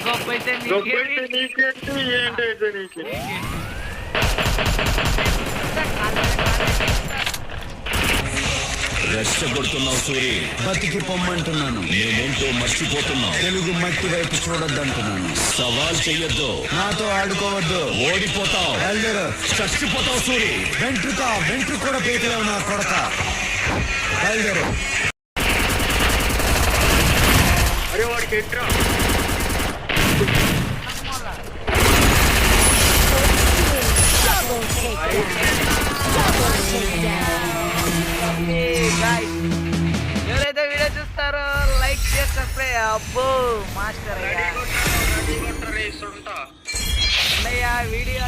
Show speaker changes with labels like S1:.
S1: గొప్పైతే నీకేంటి ఏంటైతే నీకు
S2: రెచ్చగొడుతున్నావు సూరి. బతికి పొమ్మంటున్నాను. నేనేంటో మర్చిపోతున్నావు. తెలుగు మట్టి వైపు చూడొద్దంటున్నాను. సవాల్ చెయ్యొద్దు, నాతో ఆడుకోవద్దు. ఓడిపోతావు, చచ్చిపోతావు సూరి. వెంట్రుక కూడా పీకలేవు నా కొడక. బయలుదేరు.
S1: అరే వాడికి ఎట్రా
S3: ఎవరైతే వీడియో చూస్తారో లైక్ చేసి సబ్స్క్రైబ్. అబ్బో మాస్టర్ అయ్యా వీడియో